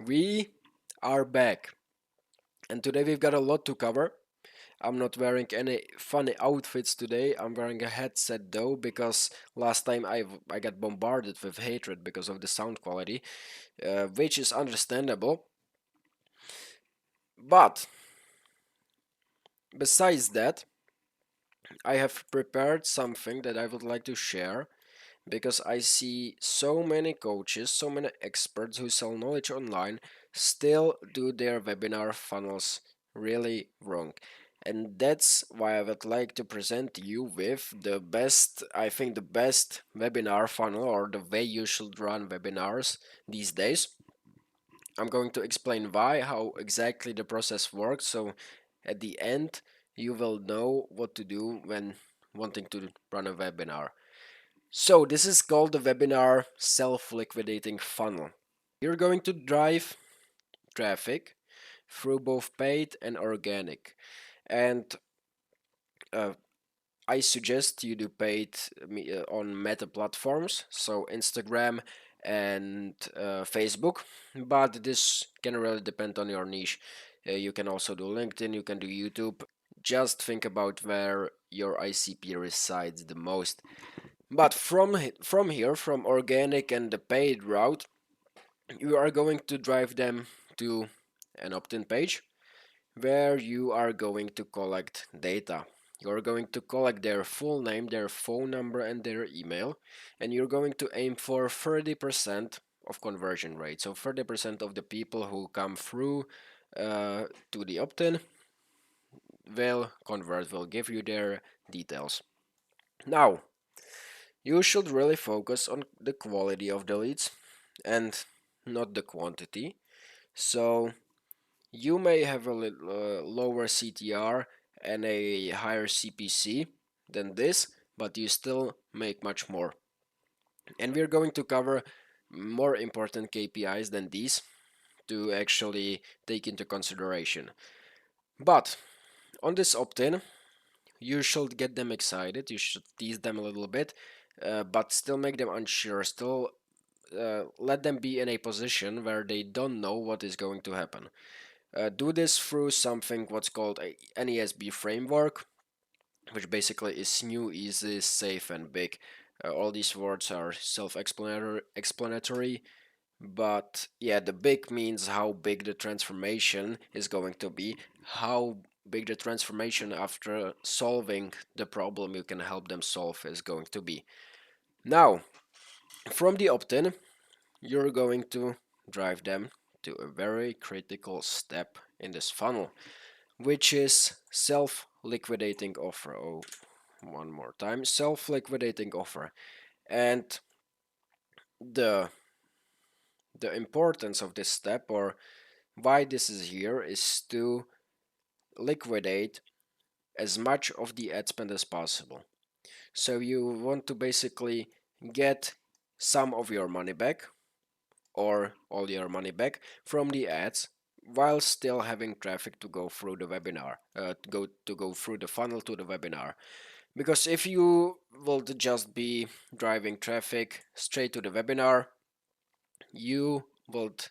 We are back, and today we've got a lot to cover. I'm not wearing any funny outfits today. I'm wearing a headset though because last time I got bombarded with hatred because of the sound quality, which is understandable. But besides that, I have prepared something that I would like to share because I see so many coaches, so many experts who sell knowledge online still do their webinar funnels really wrong. And that's why I would like to present you with the best, I think the best webinar funnel or the way you should run webinars these days. I'm going to explain why, how exactly the process works, so at the end you will know what to do when wanting to run a webinar. So this is called the webinar self-liquidating funnel. You're going to drive traffic through both paid and organic. And uh, I suggest you do paid on meta platforms, so Instagram and Facebook, but this can really depend on your niche. You can also do LinkedIn, you can do YouTube. Just think about where your ICP resides the most. But from here, from organic and the paid route, you are going to drive them to an opt-in page where you are going to collect data. You're going to collect their full name, their phone number, and their email, and you're going to aim for 30% of conversion rate. So 30% of the people who come through to the opt-in will convert, will give you their details. Now, you should really focus on the quality of the leads and not the quantity. So you may have a little lower CTR and a higher CPC than this, but you still make much more. And we're going to cover more important KPIs than these to actually take into consideration. But on this opt-in, you should get them excited, you should tease them a little bit, but still make them unsure, still let them be in a position where they don't know what is going to happen. Do this through something what's called a NESB framework, which basically is new, easy, safe, and big. All these words are self-explanatory, but yeah, the big means how big the transformation is going to be, how big the transformation after solving the problem you can help them solve is going to be. Now, from the opt-in, you're going to drive them to a very critical step in this funnel, which is self-liquidating offer. Oh, one more time, self-liquidating offer. And the the importance of this step, or why this is here, is to liquidate as much of the ad spend as possible. So you want to basically get some of your money back or all your money back from the ads while still having traffic to go through the webinar, to go through the funnel to the webinar. Because if you will just be driving traffic straight to the webinar, you would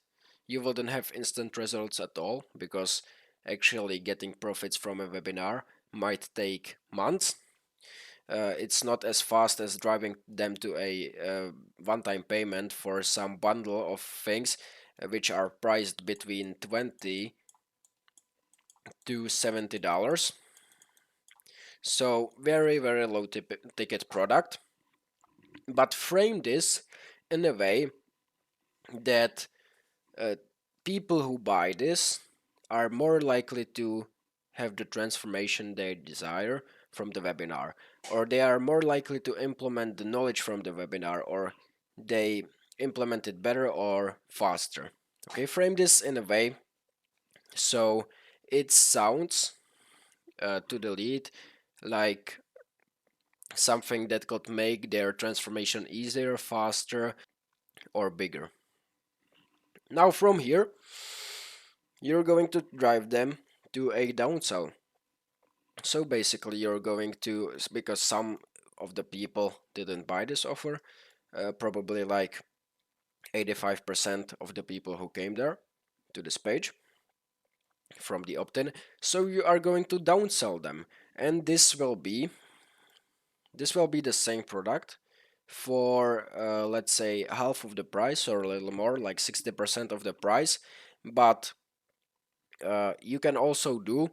you wouldn't have instant results at all, because actually getting profits from a webinar might take months. It's not as fast as driving them to a one-time payment for some bundle of things which are priced between $20 to $70. So very, very low ticket product. But frame this in a way that uh, people who buy this are more likely to have the transformation they desire from the webinar, or they are more likely to implement the knowledge from the webinar, or they implement it better or faster. Okay, frame this in a way so it sounds to the lead like something that could make their transformation easier, faster, or bigger. Now from here, you're going to drive them to a downsell. So basically you're going to, because some of the people didn't buy this offer, probably like 85% of the people who came there, to this page from the opt-in. So you are going to downsell them, and this will be the same product for let's say half of the price or a little more, like 60% of the price. But you can also do,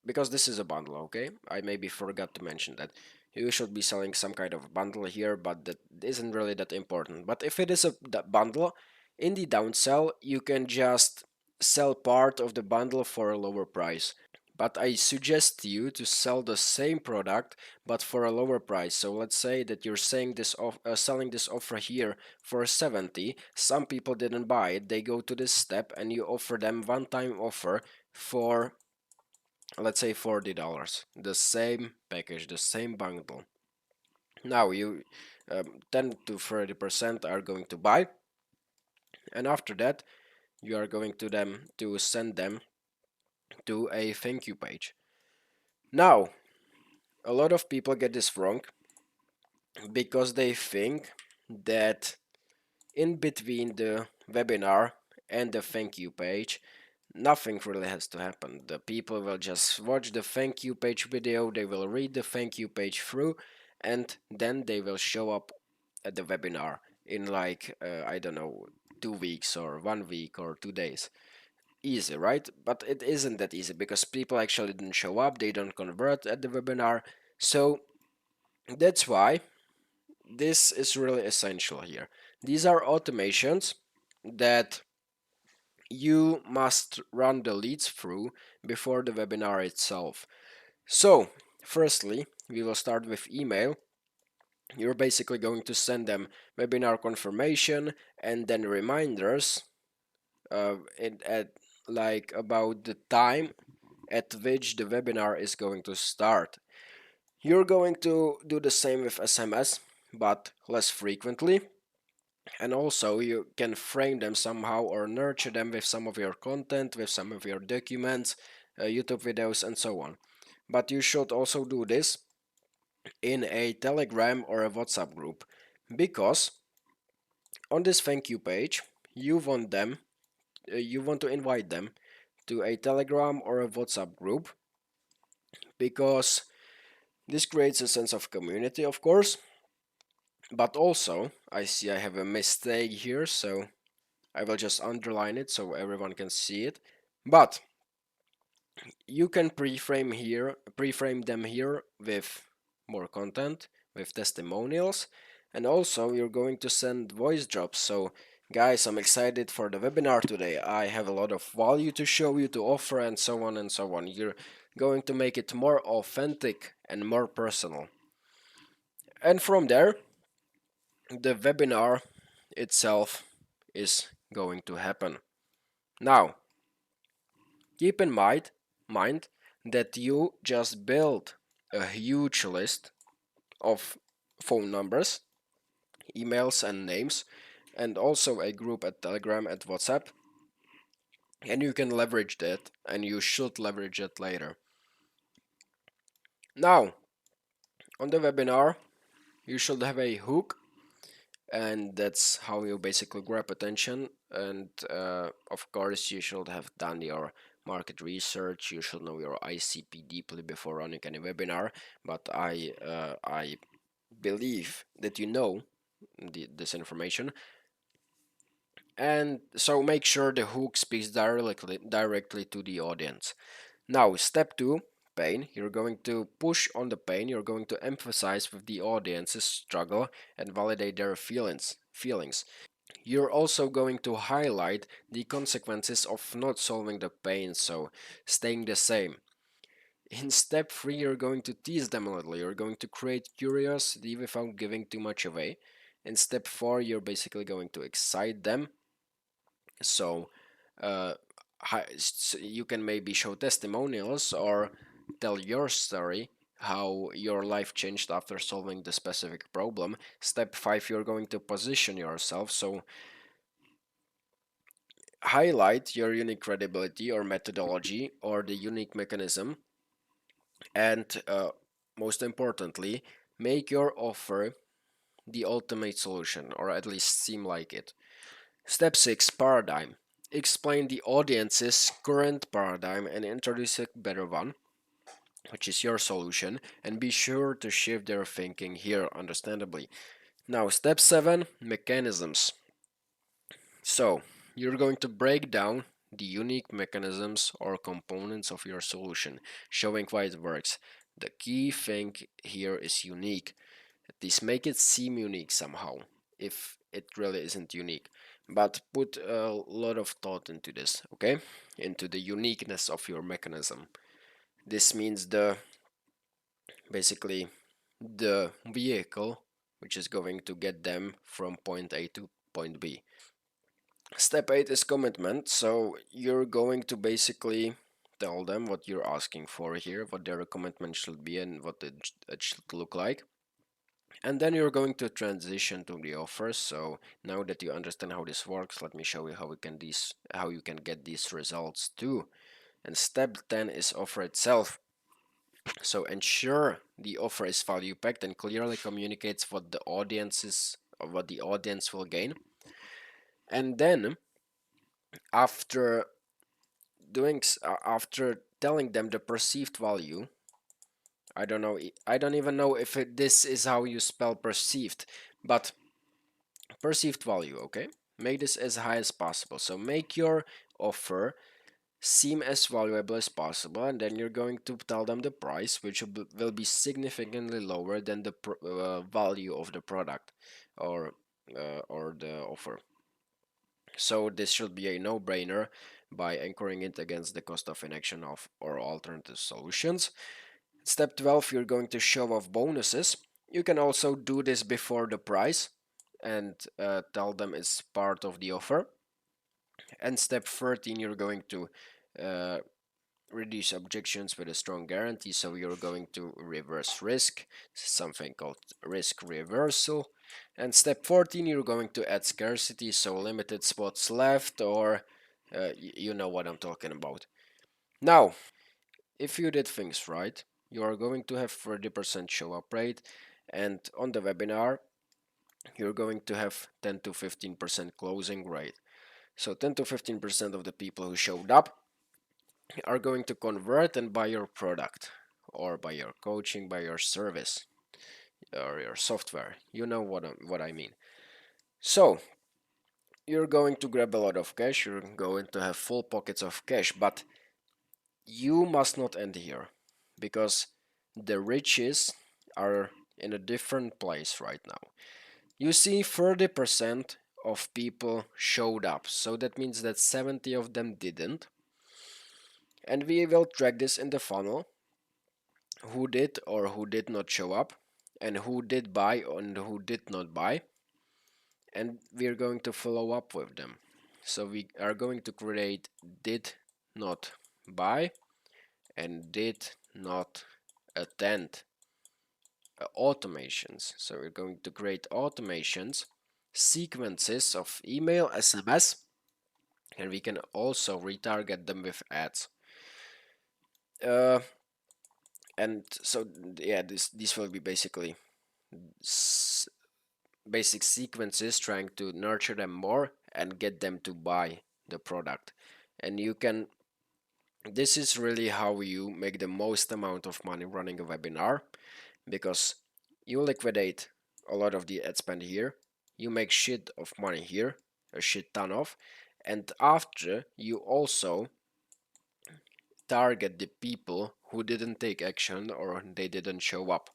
because this is a bundle, okay, I maybe forgot to mention that you should be selling some kind of bundle here, but that isn't really that important. But if it is a bundle, in the downsell you can just sell part of the bundle for a lower price. But I suggest you to sell the same product but for a lower price. So let's say that you're saying this selling this offer here for 70. Some people didn't buy it, they go to this step, and you offer them one-time offer for, let's say, $40, the same package, the same bundle. Now you 10 to 30% are going to buy, and after that you are going to send them to a thank you page. Now a lot of people get this wrong because they think that in between the webinar and the thank you page nothing really has to happen. The people will just watch the thank you page video, they will read the thank you page through, and then they will show up at the webinar in like I don't know, 2 weeks or 1 week or 2 days. Easy, right? But it isn't that easy because people actually didn't show up, they don't convert at the webinar. So that's why this is really essential here. These are automations that you must run the leads through before the webinar itself. So firstly, we will start with email. You're basically going to send them webinar confirmation and then reminders at like about the time at which the webinar is going to start. You're going to do the same with SMS, but less frequently. And also you can frame them somehow or nurture them with some of your content, with some of your documents, YouTube videos, and so on. But you should also do this in a Telegram or a WhatsApp group, because on this thank you page you want to invite them to a Telegram or a WhatsApp group, because this creates a sense of community, of course. But also I see I have a mistake here, so I will just underline it so everyone can see it. But you can pre-frame them here with more content, with testimonials, and also you're going to send voice drops. So guys, I'm excited for the webinar today. I have a lot of value to show you, to offer, and so on and so on. You're going to make it more authentic and more personal. And from there, the webinar itself is going to happen. Now, keep in mind that you just built a huge list of phone numbers, emails, and names, and also a group at Telegram and WhatsApp. And you can leverage that, and you should leverage it later. Now, on the webinar, you should have a hook, and that's how you basically grab attention. And of course you should have done your market research, you should know your ICP deeply before running any webinar, but I believe that you know this information. And so make sure the hook speaks directly to the audience. Now step 2, pain. You're going to push on the pain, you're going to emphasize with the audience's struggle and validate their feelings. You're also going to highlight the consequences of not solving the pain, so staying the same. In step 3, you're going to tease them a little, you're going to create curiosity without giving too much away. In step 4, you're basically going to excite them, so uh, you can maybe show testimonials or tell your story, how your life changed after solving the specific problem. Step 5, you're going to position yourself, so highlight your unique credibility or methodology or the unique mechanism, and most importantly, make your offer the ultimate solution, or at least seem like it. Step 6, paradigm. explain the audience's current paradigm and introduce a better one, which is your solution, and be sure to shift their thinking here, understandably. Now, step 7, mechanisms. So, you're going to break down the unique mechanisms or components of your solution, showing why it works. The key thing here is unique. This make it seem unique somehow, if it really isn't unique. But put a lot of thought into this, okay? Into the uniqueness of your mechanism. This means basically the vehicle which is going to get them from point A to point B. Step 8 is commitment, so you're going to basically tell them what you're asking for here, what their commitment should be and what it should look like. And then you're going to transition to the offers. So now that you understand how this works, let me show you how you can get these results too. And step 10 is offer itself. So ensure the offer is value packed and clearly communicates what the audience will gain. And then after after telling them the perceived value, I don't even know if this is how you spell perceived, but perceived value, okay? Make this as high as possible. So make your offer seem as valuable as possible, and then you're going to tell them the price, which will be significantly lower than the value of the product or the offer. So this should be a no-brainer by anchoring it against the cost of inaction of or alternative solutions. Step 12, you're going to show off bonuses. You can also do this before the price and tell them it's part of the offer. And step 13, you're going to uh, reduce objections with a strong guarantee. So you're going to reverse risk, something called risk reversal. And step 14, you're going to add scarcity, so limited spots left, or you know what I'm talking about. Now, if you did things right, you are going to have 30% show up rate, and on the webinar, you're going to have 10 to 15% closing rate. So 10 to 15% of the people who showed up are going to convert and buy your product or buy your coaching, buy your service or your software. You know what I mean. So you're going to grab a lot of cash, you're going to have full pockets of cash, but you must not end here because the riches are in a different place right now. You see 30% of people showed up, so that means that 70 of them didn't. And we will track this in the funnel, who did or who did not show up, and who did buy and who did not buy. And we're going to follow up with them. So we are going to create did not buy and did not attend automations. So we're going to create automations, sequences of email, SMS, and we can also retarget them with ads. And so yeah, this will be basically basic sequences trying to nurture them more and get them to buy the product. And you can, this is really how you make the most amount of money running a webinar, because you liquidate a lot of the ad spend here, you make shit of money here, a shit ton of, and after you also target the people who didn't take action or they didn't show up.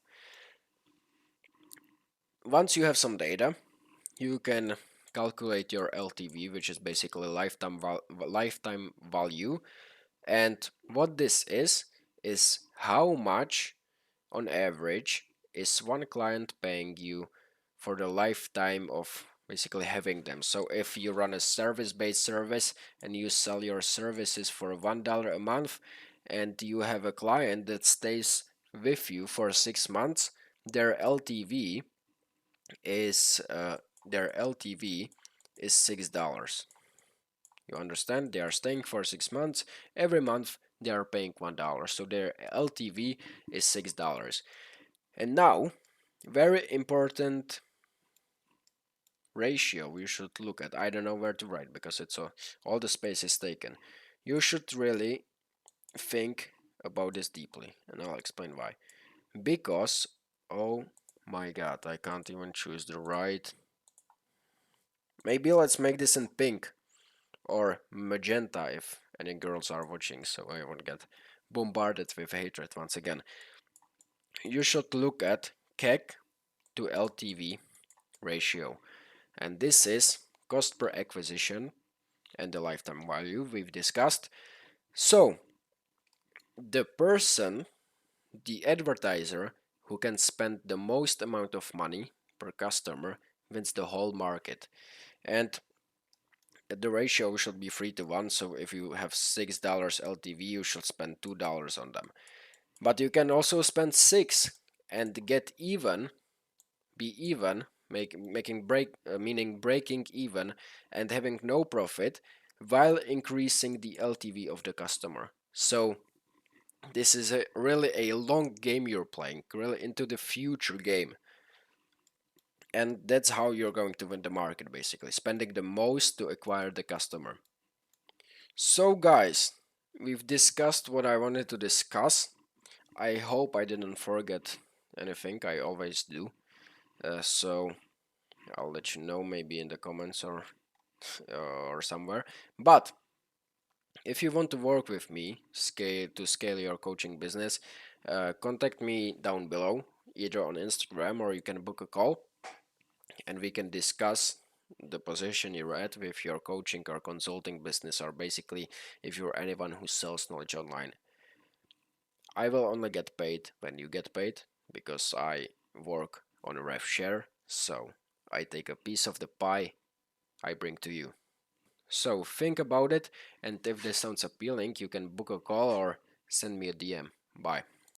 Once you have some data, you can calculate your LTV, which is basically lifetime value. And what this is how much on average is one client paying you for the lifetime of basically having them. So if you run a service-based service and you sell your services for $1 a month and you have a client that stays with you for 6 months, their LTV is $6. You understand? They are staying for 6 months. Every month they are paying $1, so their LTV is $6. And now, very important ratio you should look at. I don't know where to write because it's all the space is taken. You should really think about this deeply, and I'll explain why. Because, oh my god, I can't even choose the right. Maybe let's make this in pink or magenta if any girls are watching, so I won't get bombarded with hatred once again. You should look at CAC to LTV ratio, and this is cost per acquisition and the lifetime value we've discussed. So, the person, the advertiser who can spend the most amount of money per customer wins the whole market. And the ratio should be 3 to 1, so if you have $6 LTV, you should spend $2 on them. But you can also spend 6 and get even, be even, meaning breaking even and having no profit while increasing the LTV of the customer. So this is really a long game you're playing, really into the future game. And that's how you're going to win the market, basically, spending the most to acquire the customer. So guys, we've discussed what I wanted to discuss. I hope I didn't forget anything, I always do. So I'll let you know maybe in the comments or somewhere. But if you want to work with me to scale your coaching business, contact me down below, either on Instagram or you can book a call and we can discuss the position you're at with your coaching or consulting business, or basically if you're anyone who sells knowledge online. I will only get paid when you get paid because I work on a rev share, so I take a piece of the pie I bring to you. So think about it, and if this sounds appealing, you can book a call or send me a DM. Bye.